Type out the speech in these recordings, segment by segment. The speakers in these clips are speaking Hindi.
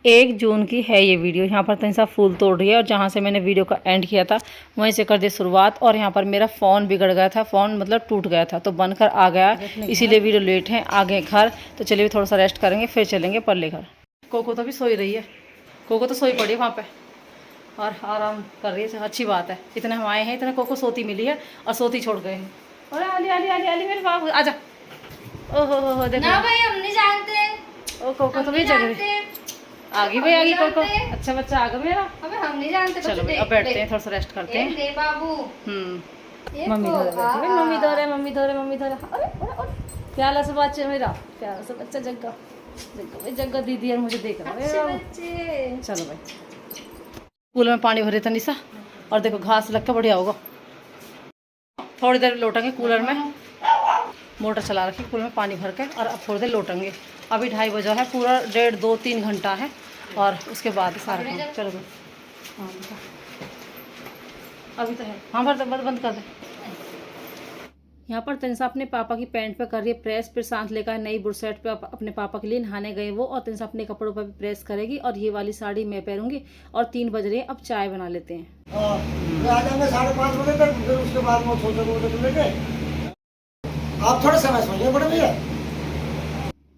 1 जून की है ये वीडियो। यहाँ पर तनिषा फूल तोड़ रही है और जहाँ से मैंने वीडियो का एंड किया था वहीं से कर दी शुरुआत। और यहाँ पर मेरा फ़ोन बिगड़ गया था, फ़ोन मतलब टूट गया था तो बनकर आ गया, इसीलिए वीडियो लेट है। आ गए घर तो चलिए थोड़ा सा रेस्ट करेंगे फिर चलेंगे पल्ले घर। कोको तो भी सोई रही है, कोको तो सोई पड़ी है वहाँ पे और आराम कर रही है। अच्छी बात है, इतने हम आए हैं, इतने कोको सोती मिली है और सोती छोड़ गए हैं। अरे आली आली आली आली मेरे बाबू आजा। ओहो हो देखो ना भाई, हम नहीं जानते। ओ कोको तो भी जग रही, आगे भाई आगे कोको। अच्छा बच्चा आ गया मेरा। अबे हम नहीं जानते। चलो भाई अब बैठते हैं, थोड़ा सा रेस्ट करते हैं। दे बाबू। मम्मी धो रहे, मम्मी धो रहे, मम्मी धो रहे, मम्मी धो रहे। अरे प्याला से बच्चा मेरा, प्याला से बच्चा जग्गा जग्गा जग्गा दीदी है मुझे देख रहा है। चलो भाई कूलर में पानी भरे तनिषा और देखो घास लग के बढ़िया होगा। थोड़ी देर लौटेंगे कूलर में, मोटर चला रखी कूलर में पानी भर के और अब थोड़ी देर लौटेंगे। अभी 2:30 बजा है, पूरा 1.5 2 3 घंटा है और उसके बाद सारा काम। चलो भाई हाँ अभी तो है, हाँ भर बंद कर दे। यहाँ पर तनिषा अपने पापा की पैंट पे कर रही है प्रेस, फिर सांस लेकर नई बुरसेट पे अपने पापा के लिए नहाने गए वो, और तनिषा अपने कपड़ों पर भी प्रेस करेगी। और ये वाली साड़ी मैं पहनूंगी और 3 बज रहे हैं, अब चाय बना लेते हैं। आ जाएंगे 5:30 बजे तक, फिर उसके बाद में सोचेंगे लेके आप थोड़ा समय सोइए बड़े भैया।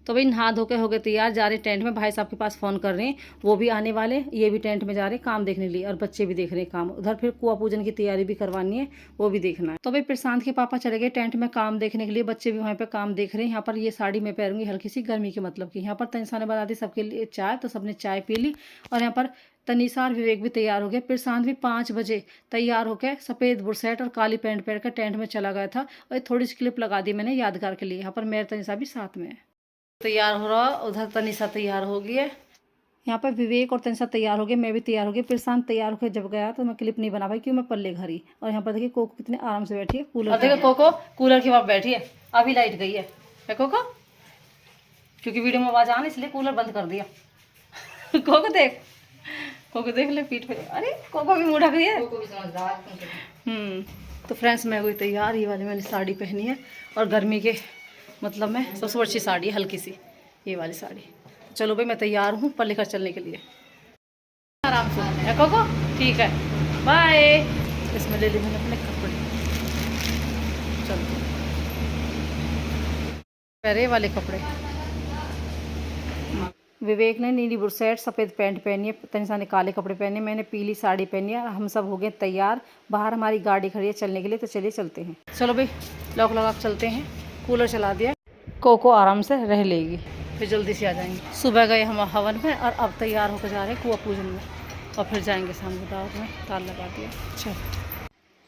तो भाई नहा धो के हो गए तैयार, जा रहे टेंट में। भाई साहब के पास फ़ोन कर रहे हैं, वो भी आने वाले, ये भी टेंट में जा रहे हैं काम देखने के लिए और बच्चे भी देख रहे हैं काम। उधर फिर कुआं पूजन की तैयारी भी करवानी है, वो भी देखना है। तो भाई प्रशांत के पापा चले गए टेंट में काम देखने के लिए, बच्चे भी वहाँ पे काम देख रहे हैं। यहाँ पर ये साड़ी मैं पहनूंगी हल्की सी गर्मी के मतलब की। यहाँ पर तनिषा ने बना दी सबके लिए चाय, तो सबने चाय पी ली। और यहाँ पर तनिषा और विवेक भी तैयार हो गए। प्रशांत भी 5 बजे तैयार होकर सफ़ेद बुरसेट और काली पैंट पहन कर टेंट में चला गया था और थोड़ी सी क्लिप लगा दी मैंने यादगार के लिए। यहाँ पर मेरे तनिषा भी साथ में है, तैयार हो रहा। उधर तनिषा तैयार हो गई है, यहाँ पर विवेक और तनिषा तैयार हो गए, मैं भी तैयार हो गई। प्रशांत तैयार होकर जब गया तो मैं क्लिप नहीं बना पाई क्यों, मैं पल्ले घर ही। और यहाँ पर देखिए कोको कितने आराम से बैठी है कूलर। देखिए कोको कूलर के वहाँ बैठी है, अभी लाइट गई है कोको, क्योंकि वीडियो में आवाज़ आना इसलिए कूलर बंद कर दिया। कोको देख, कोको देख ले पीठ पे, अरे कोको भी मुँह ढक रही है। तो फ्रेंड्स मैं हुई तैयार, ये वाली मैंने साड़ी पहनी है और गर्मी के मतलब में सबसे अच्छी साड़ी है हल्की सी ये वाली साड़ी। चलो भाई मैं तैयार हूँ पर लेकर चलने के लिए, आराम से है कोको, ठीक है बाय। इसमें ले ली मैंने अपने कपड़े, चलो पहले वाले कपड़े। विवेक ने नीली बुरसेट सफ़ेद पैंट पहनी है, तनिषा ने काले कपड़े पहने, मैंने पीली साड़ी पहनी है। हम सब हो गए तैयार, बाहर हमारी गाड़ी खड़ी है चलने के लिए, तो चलिए चलते हैं। चलो भाई लॉक लगा के चलते हैं, कूलर चला दिया, कोको आराम से रह लेगी फिर जल्दी से आ जाएंगे। सुबह गए हम हवन में और अब तैयार होकर जा रहे हैं कुआं पूजन में और फिर जाएंगे शाम को। दावत में ताला लगा दिया। अच्छा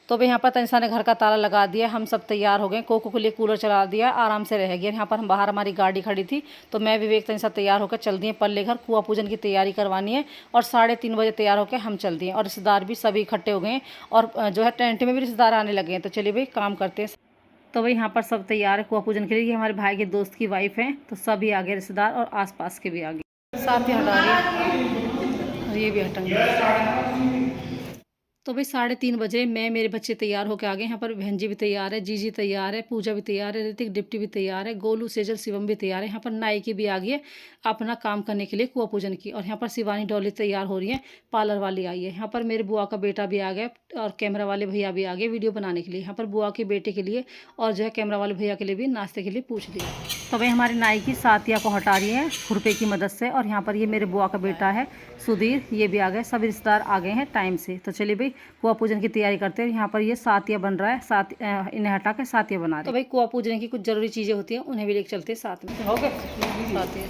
तो भाई यहाँ पर तनिषा ने घर का ताला लगा दिया, हम सब तैयार हो गए। कोको के लिए कूलर चला दिया, आराम से रह गया। यहाँ पर हम बाहर हमारी गाड़ी खड़ी थी तो मैं विवेक तनिषा तैयार होकर चल दिए पल्ले घर, कुआं पूजन की तैयारी करवानी है। और 3:30 बजे तैयार होकर हम चल दिए और रिश्तेदार भी सभी इकट्ठे हो गए और जो है टेंट में भी रिश्तेदार आने लगे हैं। तो चलिए भाई काम करते हैं। तो भाई यहाँ पर सब तैयार है कुआं पूजन के लिए। ये हमारे भाई के दोस्त की वाइफ है, तो सभी आ गए रिश्तेदार और आसपास के भी आ गए। साथ ही हटा रही और ये भी हटेंगे। तो भाई 3:30 बजे मैं मेरे बच्चे तैयार होकर आ गए। यहाँ पर बहन जी भी तैयार है, जीजी तैयार है, पूजा भी तैयार है, ऋतिक डिप्टी भी तैयार है, गोलू सेजल शिवम भी तैयार है। यहाँ पर नाई की भी आ गई है अपना काम करने के लिए कुआं पूजन की। और यहाँ पर शिवानी डॉली तैयार हो रही है, पार्लर वाली आई है। यहाँ पर मेरे बुआ का बेटा भी आ गया और कैमरा वाले भैया भी आ गए वीडियो बनाने के लिए। यहाँ पर बुआ के बेटे के लिए और जो है कैमरा वाले भैया के लिए भी नाश्ते के लिए पूछ लिया। तो भाई हमारी नाई की सातिया को हटा रही है खुरपे की मदद से। और यहाँ पर ये मेरे बुआ का बेटा है सुधीर, ये भी आ गए, सभी रिश्तेदार आ गए हैं टाइम से। तो चलिए भाई कुआं पूजन की तैयारी करते हैं। यहाँ पर ये सातिया बन रहा है, इन्हें हटा के सातिया बना रहे हैं। तो भाई कुआं पूजन की कुछ जरूरी चीज़ें होती हैं, उन्हें भी लेकर चलते हैं साथ में। हो गए सातिया।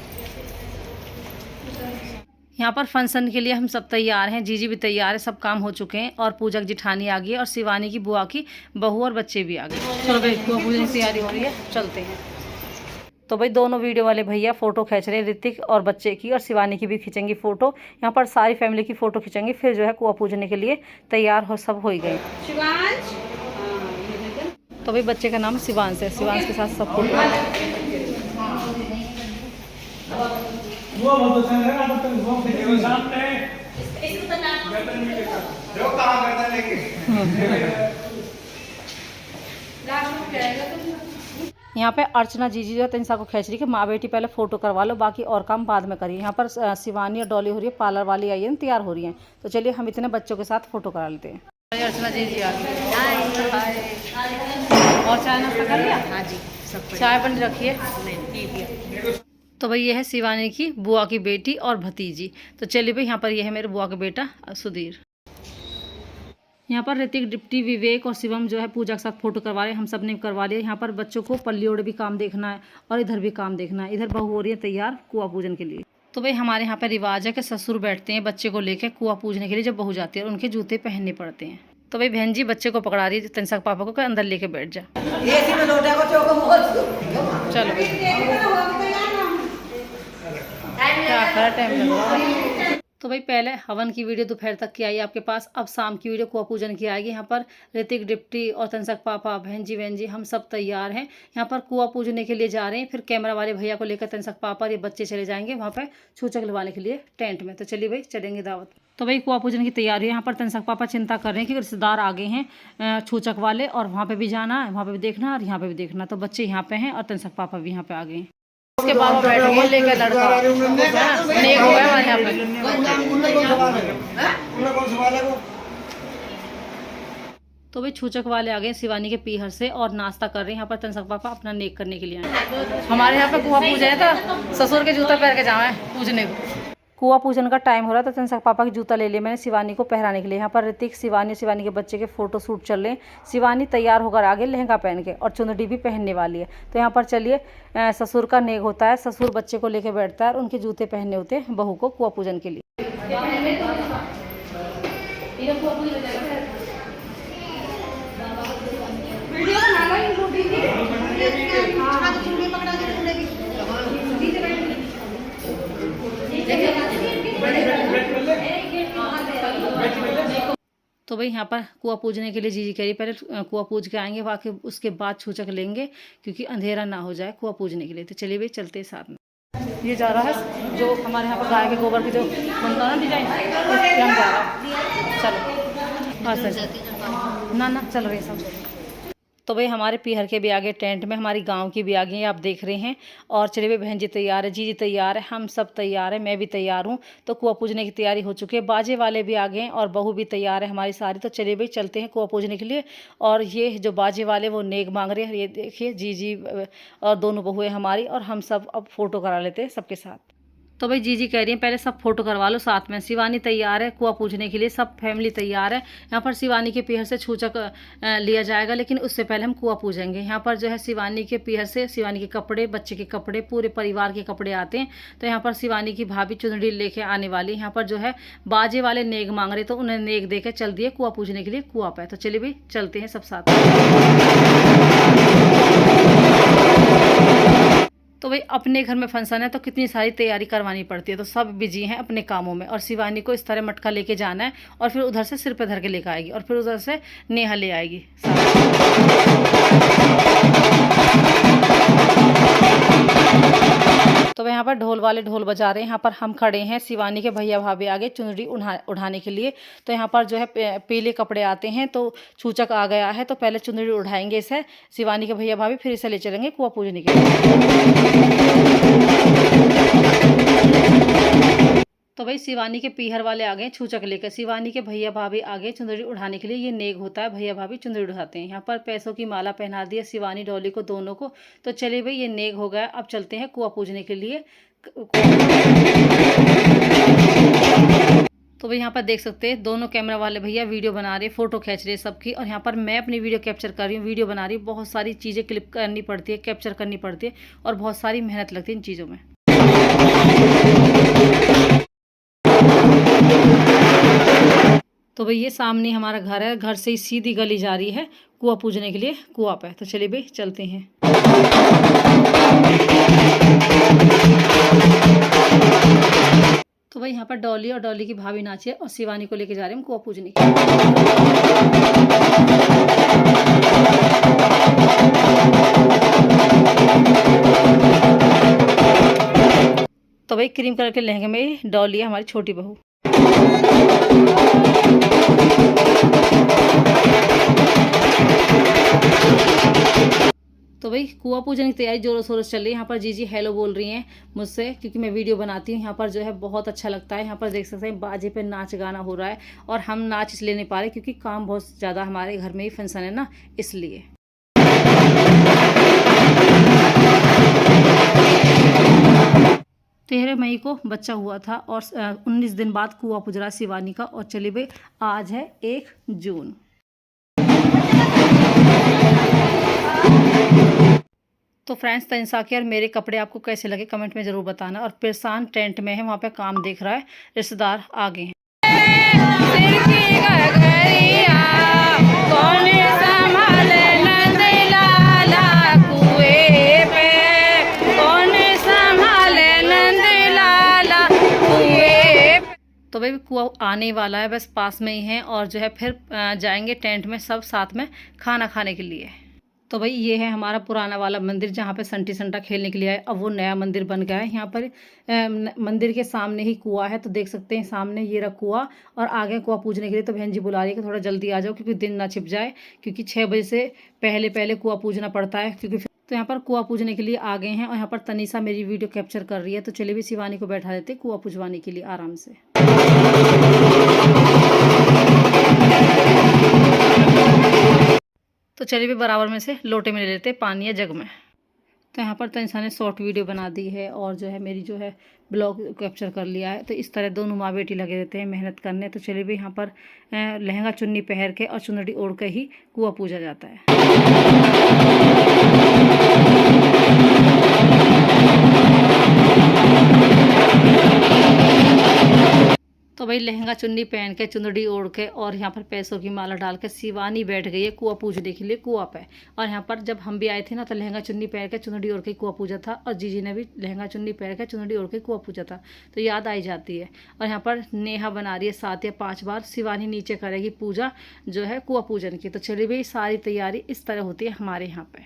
यहाँ पर फंक्शन के लिए हम सब तैयार हैं, जीजी भी तैयार है, सब काम हो चुके हैं। और पूजा की जिठानी आ गई है और शिवानी की बुआ की बहू और बच्चे भी आ गए। चलो भाई कुआं पूजन की तैयारी हो रही है, चलते हैं। तो भाई दोनों वीडियो वाले भैया फ़ोटो खींच रहे हैं, ऋतिक और बच्चे की, और शिवानी की भी खींचेंगी फ़ोटो। यहाँ पर सारी फैमिली की फ़ोटो खींचेंगे, फिर जो है कुआं पूजने के लिए तैयार हो सब हो ही गए। तो भाई बच्चे का नाम शिवांश है, शिवांश के साथ सब फोटो। यहाँ पे अर्चना जीजी जो है तनिषा को खींच रही कि माँ बेटी पहले फ़ोटो करवा लो, बाकी और काम बाद में करिए। यहाँ पर शिवानी और डॉली हो रही है, पार्लर वाली आई है, तैयार हो रही हैं। तो चलिए हम इतने बच्चों के साथ फ़ोटो करा लेते हैं। अर्चना जीजी आ गई। और चाय नाश्ता कर लिया? हाँ जी, सब चाय बन रखी है। तो भाई ये है शिवानी की बुआ की बेटी और भतीजी। तो चलिए भाई यहाँ पर ये है मेरे बुआ का बेटा सुधीर। यहाँ पर ऋतिक, डिप्टी, विवेक और शिवम जो है पूजा के साथ फोटो करवा रहे हैं। हम सब ने करवा लिया। यहाँ पर बच्चों को पल्ली ओढ़ भी काम देखना है और इधर भी काम देखना है। इधर बहू हो रही है तैयार कुआं पूजन के लिए। तो भाई हमारे यहाँ पर रिवाज है कि ससुर बैठते हैं बच्चे को लेकर कुआं पूजने के लिए। जब बहू जाती है और उनके जूते पहनने पड़ते हैं। तो भाई बहन जी बच्चे को पकड़ा रही है तनिषा पापा को, अंदर लेके बैठ जा। चलो क्या टाइम लग रहा है। तो भाई पहले हवन की वीडियो दोपहर तक की आई आपके पास, अब शाम की वीडियो कुआं पूजन की आएगी। यहाँ पर ऋतिक, डिप्टी और तनिषा पापा, बहन जी हम सब तैयार हैं। यहाँ पर कुआं पूजने के लिए जा रहे हैं। फिर कैमरा वाले भैया को लेकर तनिषा पापा और ये बच्चे चले जाएंगे वहाँ पर छूचक लगवाने के लिए टेंट में। तो चलिए भाई चलेंगे दावत। तो भाई कुआं पूजन की तैयारी है। यहाँ पर तनिषा पापा चिंता कर रहे हैं कि रिश्तेदार आ गए हैं छूचक वाले, और वहाँ पर भी जाना है, वहाँ पर भी देखना और यहाँ पर भी देखना। तो बच्चे यहाँ पे हैं और तनिषा पापा भी यहाँ पे आ गए हैं। उसके बाद वो बैठ गए लेकर लड़का नेक हो गया हमारे यहाँ पे। तो भाई छूचक वाले आ गए शिवानी के पीहर से और नाश्ता कर रहे हैं। यहाँ पर तनिषा पापा अपना नेक करने के लिए आए। हमारे यहाँ पे कुआं पूजा है तो ससुर के जूता पहन के जाए पूजने को। कुआं पूजन का टाइम हो रहा था। तनिषा पापा की जूता ले लिया मैंने शिवानी को पहनाने के लिए। यहाँ पर ऋतिक, शिवानी के बच्चे के फोटो शूट चल रहे हैं। शिवानी तैयार होकर आगे लहंगा पहन के और चुनरी भी पहनने वाली है। तो यहाँ पर चलिए ससुर का नेक होता है। ससुर बच्चे को लेके बैठता है और उनके जूते पहनने होते हैं बहू को कुआं पूजन के लिए। तो भाई यहाँ पर कुआं पूजने के लिए जीजी कह रही पहले कुआं पूज के आएंगे, बाकी उसके बाद छूचक लेंगे क्योंकि अंधेरा ना हो जाए कुआं पूजने के लिए। तो चलिए भाई चलते हैं साथ में। ये जा रहा है जो हमारे यहाँ पर गाय के गोबर की जो बनता है ना डिजाइन, उस पर हम जा रहा है। चलो हाँ सर ना चल रही सब। तो भाई हमारे पीहर के भी आगे टेंट में, हमारी गांव की भी आगे हैं, आप देख रहे हैं। और चलिए भाई बहन जी तैयार है, जीजी तैयार है, हम सब तैयार है, मैं भी तैयार हूँ। तो कुआं पूजने की तैयारी हो चुकी है। बाजे वाले भी आ गए हैं और बहू भी तैयार है हमारी सारी। तो चलिए भाई चलते हैं कुआं पूजने के लिए। और ये जो बाजे वाले वो नेक मांग रहे हैं, ये देखिए जीजी और दोनों बहुएं हमारी, और हम सब अब फोटो करा लेते हैं सबके साथ। तो भाई जीजी कह रही हैं पहले सब फोटो करवा लो साथ में। शिवानी तैयार है कुआं पूजने के लिए, सब फैमिली तैयार है। यहाँ पर शिवानी के पीहर से छूचक लिया जाएगा, लेकिन उससे पहले हम कुआं पूजेंगे। यहाँ पर जो है शिवानी के पीहर से शिवानी के कपड़े, बच्चे के कपड़े, पूरे परिवार के कपड़े आते हैं। तो यहाँ पर शिवानी की भाभी चुनरी लेके आने वाली। यहाँ पर जो है बाजे वाले नेक मांग रहे, तो उन्हें नेक दे के चल दिए कुआं पूजने के लिए कुआं पर। तो चलिए भाई चलते हैं सब साथ। तो भाई अपने घर में फंक्शन है तो कितनी सारी तैयारी करवानी पड़ती है, तो सब बिजी हैं अपने कामों में। और शिवानी को इस तरह मटका लेके जाना है और फिर उधर से सिर पे धर के लेकर आएगी और फिर उधर से नेहा ले आएगी। तो भाई यहाँ पर ढोल वाले ढोल बजा रहे हैं। यहाँ पर हम खड़े हैं, शिवानी के भैया भाभी आगे चुनरी उठाने के लिए। तो यहाँ पर जो है पीले कपड़े आते हैं, तो छूचक आ गया है तो पहले चुनरी उठाएंगे इसे शिवानी के भैया भाभी, फिर इसे ले चलेंगे कुआं पूजने के लिए। तो भाई शिवानी के पीहर वाले आ गए छूचक लेकर, शिवानी के भैया भाभी आ गए चुनरी उठाने के लिए। ये नेक होता है, भैया भाभी चुनरी उठाते हैं। यहाँ पर पैसों की माला पहना दी है शिवानी डॉली को, दोनों को। तो चलिए भाई ये नेक हो गया, अब चलते हैं कुआं पूजने के लिए। तो भाई यहाँ पर देख सकते हैं दोनों कैमरा वाले भैया वीडियो बना रहे, फोटो खींच रहे सबकी, और यहाँ पर मैं अपनी वीडियो कैप्चर कर रही हूँ, वीडियो बना रही हूँ। बहुत सारी चीज़ें क्लिप करनी पड़ती है, कैप्चर करनी पड़ती है, और बहुत सारी मेहनत लगती है इन चीज़ों में। तो भाई ये सामने हमारा घर है, घर से ही सीधी गली जा रही है कुआं पूजने के लिए कुआं पे। तो चलिए भाई चलते हैं। तो भाई यहाँ पर डॉली और डॉली की भाभी नाची है और शिवानी को लेके जा रहे हैं हम कुआं पूजने के लिए। तो भाई क्रीम कलर के लहंगे में डॉली है हमारी छोटी बहू। तो भाई कुआं पूजन की तैयारी जोरों शोरों से चल रही है। यहाँ पर जीजी हेलो बोल रही हैं मुझसे, क्योंकि मैं वीडियो बनाती हूँ। यहाँ पर जो है बहुत अच्छा लगता है। यहाँ पर देख सकते हैं बाजे पे नाच गाना हो रहा है, और हम नाच इसलिए नहीं पा रहे क्योंकि काम बहुत ज़्यादा, हमारे घर में ही फंक्शन है ना, इसलिए। 13 मई को बच्चा हुआ था और 19 दिन बाद कुआं पुजरा शिवानी का। और चलिए भाई आज है 1 जून। तो फ्रेंड्स, तनिषा के और मेरे कपड़े आपको कैसे लगे कमेंट में ज़रूर बताना। और प्रशान टेंट में है, वहाँ पे काम देख रहा है, रिश्तेदार आ गए हैं। तो भाई कुआं आने वाला है, बस पास में ही है, और जो है फिर जाएंगे टेंट में सब साथ में खाना खाने के लिए। तो भाई ये है हमारा पुराना वाला मंदिर जहाँ पे संटी संटा खेलने के लिए आए। अब वो नया मंदिर बन गया है। यहाँ पर मंदिर के सामने ही कुआं है, तो देख सकते हैं सामने ये रहा कुआं, और आगे कुआं पूजने के लिए। तो बहन जी बुला रही है कि थोड़ा जल्दी आ जाओ क्योंकि दिन ना छिप जाए, क्योंकि 6 बजे से पहले पहले कुआं पूजना पड़ता है। क्योंकि तो यहाँ पर कुआं पूजने के लिए आ गए हैं, और यहाँ पर तनिषा मेरी वीडियो कैप्चर कर रही है। तो चलिए भी शिवानी को बैठा देते कुआं पुजवाने के लिए आराम से। तो चलिए भी बराबर में से लोटे में ले लेते पानी या जग में। तो यहाँ पर तनिषा ने शॉर्ट वीडियो बना दी है, और जो है मेरी जो है ब्लॉग कैप्चर कर लिया है। तो इस तरह दोनों माँ बेटी लगे रहते हैं मेहनत करने। तो चलिए भी यहाँ पर लहंगा चुन्नी पहन के और चुनरी ओढ़ के ही कुआं पूजा जाता है। तो भाई लहंगा चुन्नी पहन के, चुनरी ओढ़ के, और यहाँ पर पैसों की माला डाल के शिवानी बैठ गई है कुआं पूजने के लिए कुआं पे। और यहाँ पर जब हम भी आए थे ना, तो लहंगा चुन्नी पहन के, चुनरी ओढ़ के कुआं पूजा था, और जीजी ने भी लहंगा चुन्नी पहन के, चुनरी ओढ़ के कुआं पूजा था। तो याद आई जाती है। और यहाँ पर नेहा बना रही है 7 या 5 बार। शिवानी नीचे करेगी पूजा जो है कुआं पूजन की। तो चलिए भाई सारी तैयारी इस तरह होती है हमारे यहाँ पे।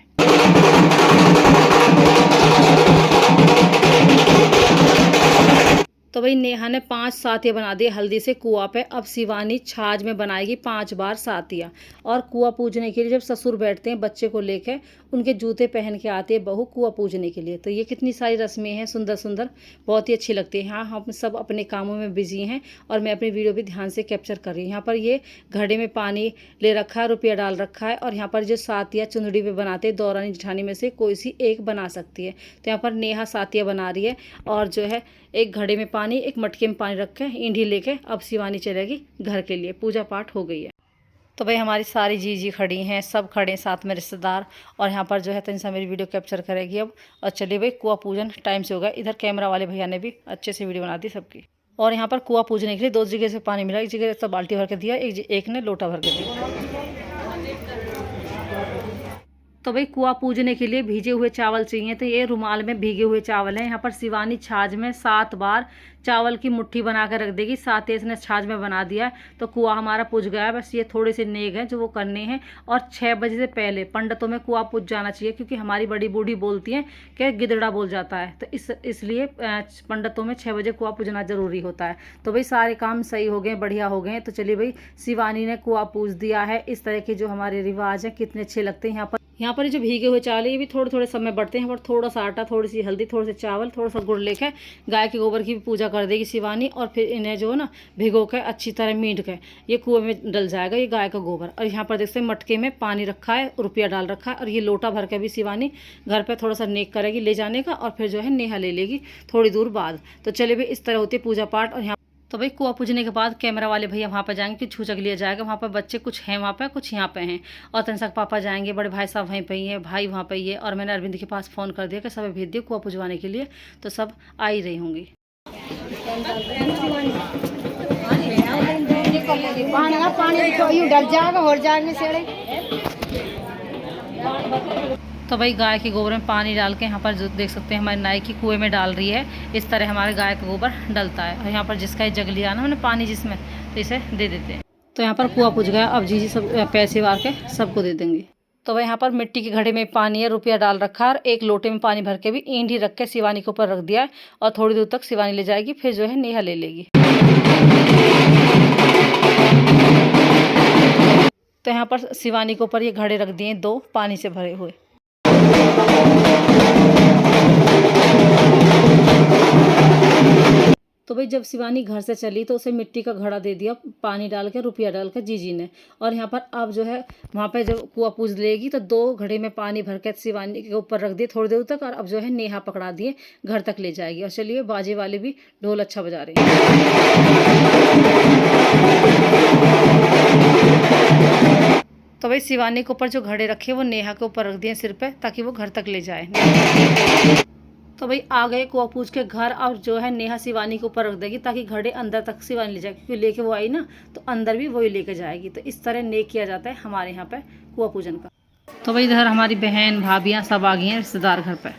तो भाई नेहा ने 5 सातिया बना दिए हल्दी से कुआं पे। अब शिवानी छाछ में बनाएगी 5 बार सातिया। और कुआं पूजने के लिए जब ससुर बैठते हैं बच्चे को लेकर, उनके जूते पहन के आती है बहू कुआं पूजने के लिए। तो ये कितनी सारी रस्में हैं, सुंदर सुंदर, बहुत ही अच्छी लगती है। हाँ, हम सब अपने कामों में बिजी हैं, और मैं अपनी वीडियो भी ध्यान से कैप्चर कर रही हूँ। यहाँ पर ये घड़े में पानी ले रखा है, रुपया डाल रखा है। और यहाँ पर जो सातिया चुनरी पे बनाते हैं, दौरानी जेठानी में से कोई सी एक बना सकती है। तो यहाँ पर नेहा सातिया बना रही है, और जो है एक घड़े में पानी, एक मटके में पानी रख के ईंढी लेके अब शिवानी चलेगी घर के लिए। पूजा पाठ हो गई है। तो भाई हमारी सारी जीजी खड़ी हैं, सब खड़े हैं साथ में रिश्तेदार। और यहाँ पर जो है तनिषा मेरी वीडियो कैप्चर करेगी अब। और चलिए भाई कुआं पूजन टाइम से होगा। इधर कैमरा वाले भैया ने भी अच्छे से वीडियो बना दी सबकी। और यहाँ पर कुआं पूजने के लिए 2 जगह से पानी मिला। एक जगह तो बाल्टी भर के दिया, एक ने लोटा भर के दिया। तो भाई कुआं पूजने के लिए भीगे हुए चावल चाहिए। तो ये रुमाल में भीगे हुए चावल हैं। यहाँ पर शिवानी छाछ में 7 बार चावल की मुट्ठी बना कर रख देगी। 7 इसने छाछ में बना दिया है। तो कुआं हमारा पूज गया है। बस ये थोड़े से नेग हैं जो वो करने हैं। और 6 बजे से पहले पंडितों में कुआं पूज जाना चाहिए, क्योंकि हमारी बड़ी बूढ़ी बोलती हैं कि गिदड़ा बोल जाता है। तो इसलिए पंडितों में 6 बजे कुआं पूजना जरूरी होता है। तो भाई सारे काम सही हो गए, बढ़िया हो गए। तो चलिए भाई शिवानी ने कुआं पूज दिया है। इस तरह के जो हमारे रिवाज हैं कितने अच्छे लगते हैं। यहाँ पर जो भीगे हुए चावल ये भी थोड़े थोड़े समय बढ़ते हैं। यहाँ पर थोड़ा सा आटा, थोड़ी सी हल्दी, थोड़े से चावल, थोड़ा सा गुड़ लेके गाय के गोबर की भी पूजा कर देगी शिवानी। और फिर इन्हें जो है ना भिगो के अच्छी तरह मीट के ये कुएं में डल जाएगा, ये गाय का गोबर। और यहाँ पर देखते हैं मटके में पानी रखा है, रुपया डाल रखा है। और ये लोटा भर के भी शिवानी घर पर थोड़ा सा नेक करेगी ले जाने का, और फिर जो है नेहा ले लेगी थोड़ी दूर बाद। तो चलिए भाई इस तरह होती है पूजा पाठ। और यहाँ तो भाई कुआं पूजने के बाद कैमरा वाले भैया वहाँ पर जाएंगे कि छूचक लिया जाएगा। वहाँ पर बच्चे कुछ हैं वहाँ पे, कुछ यहाँ पे हैं। और तनिषा के पापा जाएंगे, बड़े भाई साहब वहीं पे ही हैं, भाई वहाँ पे ही है। और मैंने अरविंद के पास फ़ोन कर दिया कि सब भेज दिए कुआं पुजवाने के लिए। तो सब आ ही रही होंगी। तो भाई गाय के गोबर में पानी डाल के यहाँ पर जो देख सकते हैं हमारी नाई की कुएं में डाल रही है। इस तरह हमारे गाय का गोबर डलता है। और यहाँ पर जिसका जग लिया ना मैंने पानी जिसमें, तो इसे दे देते हैं। तो यहाँ पर कुआं पूज गया। अब जीजी सब पैसे वार के सबको दे देंगे। तो भाई यहाँ पर मिट्टी के घड़े में पानी है, रुपया डाल रखा है। और एक लोटे में पानी भर के भी ईंढी रख के शिवानी के ऊपर रख दिया है। और थोड़ी दूर तक शिवानी ले जाएगी, फिर जो है नेहा ले लेगी। तो यहाँ पर शिवानी के ऊपर ये घड़े रख दिए 2 पानी से भरे हुए। तो भाई जब शिवानी घर से चली तो उसे मिट्टी का घड़ा दे दिया पानी डाल के, रुपया डाल के जीजी ने। और यहाँ पर अब जो है वहाँ पे जब कुआं पूज लेगी तो 2 घड़े में पानी भर के शिवानी के ऊपर रख दिए थोड़ी देर तक। और अब जो है नेहा पकड़ा दिए, घर तक ले जाएगी। और चलिए बाजे वाले भी ढोल अच्छा बजा रहे हैं। तो भाई शिवानी के ऊपर जो घड़े रखे वो नेहा के ऊपर रख दिए सिर पे, ताकि वो घर तक ले जाए। तो भाई आ गए कुआं पूज के घर। और जो है नेहा शिवानी के ऊपर रख देगी ताकि घड़े अंदर तक शिवानी ले जाए, क्योंकि लेके वो आई ना तो अंदर भी वही लेके जाएगी। तो इस तरह नेक किया जाता है हमारे यहाँ पे कुआं पूजन का। तो भाई इधर हमारी बहन भाभियाँ सब आ गई हैं रिश्तेदार घर पे।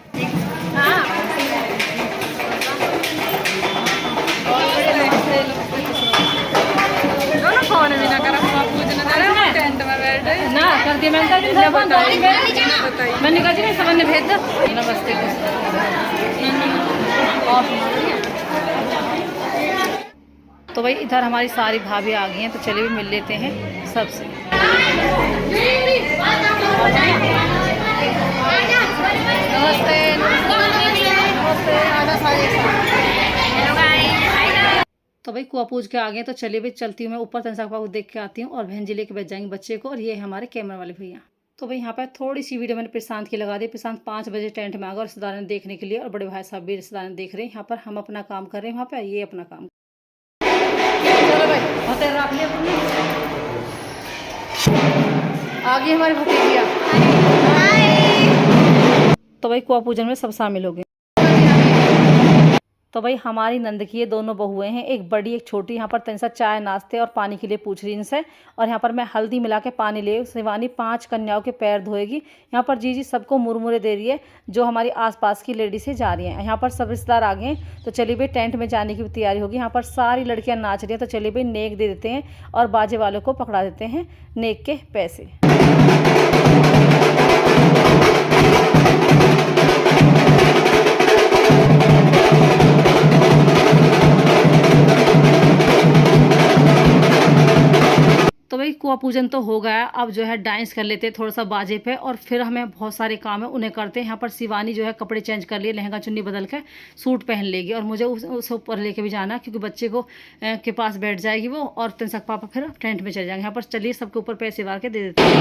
ना कर दिया मैंने कहा जी समझ ने भेज दो। नमस्ते। तो भाई इधर हमारी सारी भाभी आ गई हैं, तो चलिए भी मिल लेते हैं सबसे। नमस्ते। तो भाई कुआं पूज के आ गए, तो चलिए भाई चलती हूँ मैं ऊपर तनसा पापा को देख के आती हूँ और बहन जी लेके बैठ जाएंगे बच्चे को। और ये है हमारे कैमरा वाले भैया। तो भाई यहाँ पर थोड़ी सी वीडियो मैंने प्रशांत की लगा दी। प्रशांत 5 बजे टेंट में आ गया रिश्तेदार ने देखने के लिए, और बड़े भाई साहब भी रिश्तेदार ने देख रहे हैं। यहाँ पर हम अपना काम कर रहे हैं, वहाँ पर ये अपना काम। चलो भाई होते रख लिया आगे हमारी भतीजिया। तो भाई कुआं पूजन में सब शामिल हो गए। तो भाई हमारी नंद की ये दोनों बहुएं हैं, एक बड़ी एक छोटी। यहाँ पर तनिषा चाय नाश्ते और पानी के लिए पूछ रही इनसे। और यहाँ पर मैं हल्दी मिला के पानी ले शिवानी 5 कन्याओं के पैर धोएगी। यहाँ पर जीजी सबको मुरमुरे दे रही है, जो हमारी आसपास की लेडी से जा रही हैं। यहाँ पर सब रिश्तेदार आ गए हैं, तो चलिए भाई टेंट में जाने की तैयारी होगी। यहाँ पर सारी लड़कियाँ नाच रही हैं, तो चलिए भाई नेक दे देते हैं और बाजे वालों को पकड़ा देते हैं नेक के पैसे। तो भाई कुआं पूजन तो हो गया, अब जो है डांस कर लेते हैं थोड़ा सा बाजे पे, और फिर हमें बहुत सारे काम है उन्हें करते हैं। यहाँ पर शिवानी जो है कपड़े चेंज कर लिए, लहंगा चुन्नी बदल के सूट पहन लेगी, और मुझे उसे ऊपर लेके भी जाना, क्योंकि बच्चे को के पास बैठ जाएगी वो, और तनसक पापा फिर टेंट में चले जाएंगे। यहाँ पर चलिए सबके ऊपर पैसे वार के दे देते हैं।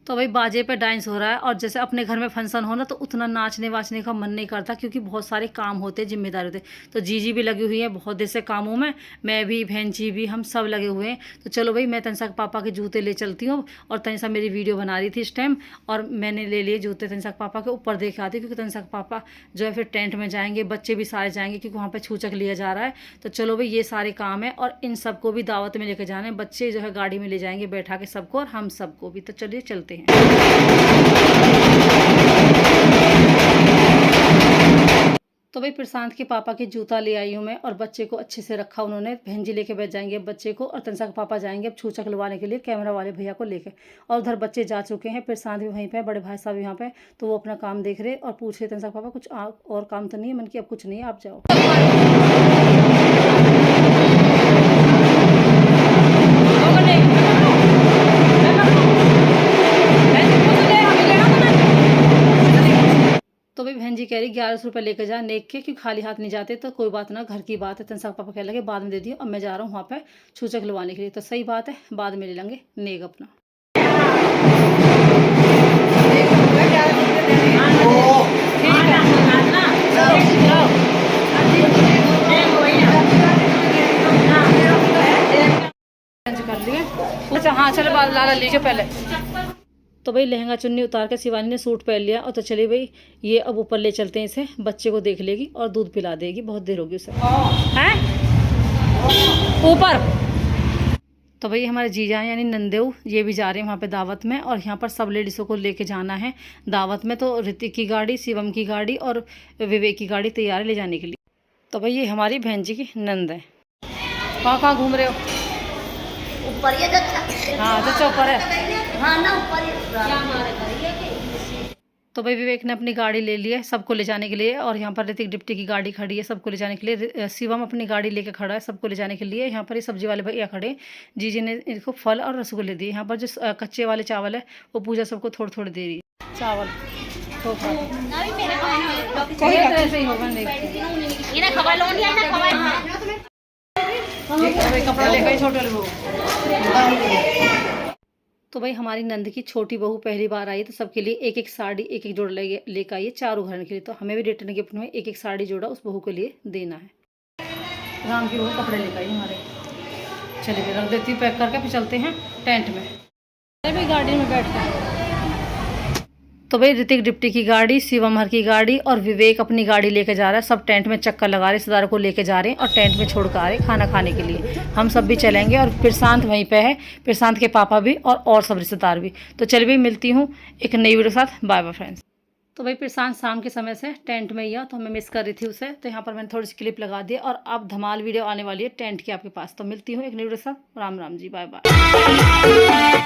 तो भाई बाजे पे डांस हो रहा है, और जैसे अपने घर में फंक्शन हो ना तो उतना नाचने वाचने का मन नहीं करता, क्योंकि बहुत सारे काम होते हैं, जिम्मेदारी होते। तो जीजी भी लगी हुई है बहुत देर से कामों में, मैं भी, बहन जी भी, हम सब लगे हुए हैं। तो चलो भाई मैं तनिषा के पापा के जूते ले चलती हूँ। और तनिषा मेरी वीडियो बना रही थी इस टाइम, और मैंने ले लिए जूते तनिषा के पापा के ऊपर देखे आती, क्योंकि तनिषा के पापा जो है फिर टेंट में जाएंगे, बच्चे भी सारे जाएंगे, क्योंकि वहाँ पर छूचक लिया जा रहा है। तो चलो भाई ये सारे काम है, और इन सबको भी दावत में लेकर जाना है। बच्चे जो है गाड़ी में ले जाएंगे बैठा के सबको, और हम सबको भी। तो चलिए चलते हैं। तो भाई प्रशांत के पापा के जूता ले आई हूँ मैं, और बच्चे को अच्छे से रखा उन्होंने। बहन जी लेके बैठ जाएंगे बच्चे को, और तनिषा के पापा जाएंगे अब छूचक लुवाने के लिए कैमरा वाले भैया को लेके। और उधर बच्चे जा चुके हैं, प्रशांत भी वहीं पे, बड़े भाई साहब यहाँ पे, तो वो अपना काम देख रहे और पूछ रहे तनिषा के पापा कुछ और काम तो नहीं है। मन की अब कुछ नहीं है, आप जाओ। तो भाई बहन जी कह रही 1100 रुपये लेकर जा नेक के, क्योंकि खाली हाथ नहीं जाते। तो कोई बात ना, घर की बात है। तनिषा पापा कह लगे बाद में दे दियो, अब मैं जा रहा हूँ वहाँ पे छूचक लुवाने के लिए। तो सही बात है, बाद में ले लेंगे नेक अपना। कर लिए। अच्छा हाँ चलो लाला लीजिए पहले। तो भाई लहंगा चुन्नी उतार के शिवानी ने सूट पहन लिया, और तो चलिए भाई ये अब ऊपर ले चलते हैं इसे, बच्चे को देख लेगी और दूध पिला देगी, बहुत देर होगी उसे। हैं ऊपर। तो भाई हमारे जीजा यानी नंदेव ये भी जा रहे हैं वहाँ पे दावत में, और यहाँ पर सब लेडीज़ों को लेके जाना है दावत में। तो ऋतिक की गाड़ी, शिवम की गाड़ी और विवेक की गाड़ी तैयार है ले जाने के लिए। तो भाई ये हमारी बहन जी की नंद है। कहाँ घूम रहे हो? ऊपर ये हाँ तो ऊपर है। हाँ ना ऊपर ही तो भाई विवेक ने अपनी गाड़ी ले ली है सबको ले जाने के लिए, और यहाँ पर ऋतिक डिप्टी की गाड़ी खड़ी है सबको ले जाने के लिए। शिवम अपनी गाड़ी लेके खड़ा है सबको ले जाने के लिए। यहाँ पर ये सब्जी वाले भैया खड़े, जीजी ने इनको फल और रसगुल्ले दिए। यहाँ पर जो कच्चे वाले चावल है वो पूजा सबको थोड़े थोड़े दे रही है। चावल ऐसे ही होगा, कपड़ा लेकर छोटे वाले तो भाई हमारी नंद की छोटी बहू पहली बार आई है, तो सबके लिए एक एक साड़ी एक एक जोड़ा लेकर आई है चारों घर के लिए। तो हमें भी रिटर्न गिफ्ट में एक एक साड़ी जोड़ा उस बहू के लिए देना है। राम की बहू कपड़े लेकर आई हमारे। चलिए रख देती हूँ पैक करके, फिर चलते हैं टेंट में। भाई गाड़ी में बैठ कर तो भाई ऋतिक डिप्टी की गाड़ी, शिवम हर की गाड़ी और विवेक अपनी गाड़ी लेके जा रहा है। सब टेंट में चक्कर लगा रहे, रिश्तेदारों को लेके जा रहे हैं और टेंट में छोड़ कर आ रहे हैं खाना खाने के लिए। हम सब भी चलेंगे और प्रशांत वहीं पे है, प्रशांत के पापा भी और सब रिश्तेदार भी। तो चलिए भाई मिलती हूँ एक नई वीडियो के साथ। Bye bye friends. तो भाई प्रशांत शाम के समय से टेंट में ही है, तो मैं मिस कर रही थी उसे, तो यहाँ पर मैंने थोड़ी सी क्लिप लगा दी और अब धमाल वीडियो आने वाली है टेंट की आपके पास। तो मिलती हूँ एक नई वीडियो के साथ। Ram Ram ji, bye bye.